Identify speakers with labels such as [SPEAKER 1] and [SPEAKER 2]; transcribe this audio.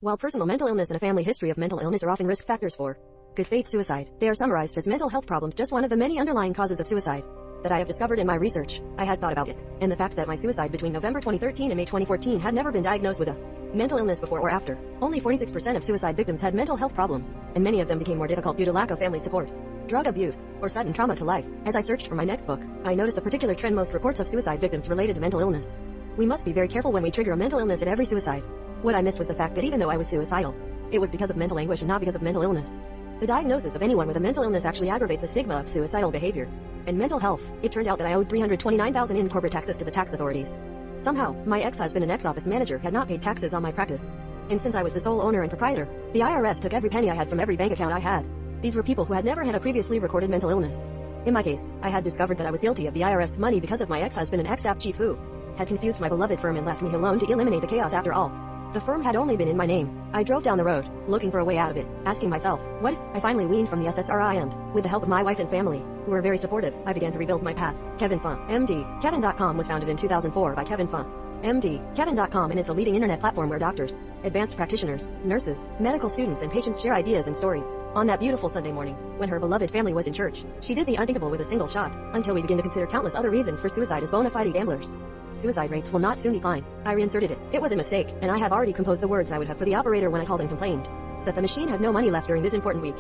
[SPEAKER 1] While personal mental illness and a family history of mental illness are often risk factors for good faith suicide, they are summarized as mental health problems, just one of the many underlying causes of suicide that I have discovered in my research. I had thought about it, and the fact that my suicide between November 2013 and May 2014 had never been diagnosed with a mental illness before or after. Only 46% of suicide victims had mental health problems, and many of them became more difficult due to lack of family support, drug abuse, or sudden trauma to life. As I searched for my next book, I noticed a particular trend: most reports of suicide victims related to mental illness. We must be very careful when we trigger a mental illness at every suicide. What I missed was the fact that even though I was suicidal, it was because of mental anguish and not because of mental illness. The diagnosis of anyone with a mental illness actually aggravates the stigma of suicidal behavior and mental health. It turned out that I owed $329,000 in corporate taxes to the tax authorities. Somehow, my ex-husband and ex-office manager had not paid taxes on my practice. And since I was the sole owner and proprietor, the IRS took every penny I had from every bank account I had. These were people who had never had a previously recorded mental illness. In my case, I had discovered that I was guilty of the IRS money because of my ex-husband and ex-staff chief who had confused my beloved firm and left me alone to eliminate the chaos. After all, the firm had only been in my name. I drove down the road, looking for a way out of it, asking myself, what if? I finally weaned from the SSRI and, with the help of my wife and family, who were very supportive, I began to rebuild my path. Pho MD. Kevin.com was founded in 2004 by Pho MD. Kevin.com and is the leading internet platform where doctors, advanced practitioners, nurses, medical students and patients share ideas and stories. On that beautiful Sunday morning, when her beloved family was in church, she did the unthinkable with a single shot, until we begin to consider countless other reasons for suicide as bona fide gamblers. Suicide rates will not soon decline. I reinserted it. It was a mistake, and I have already composed the words I would have for the operator when I called and complained that the machine had no money left during this important week.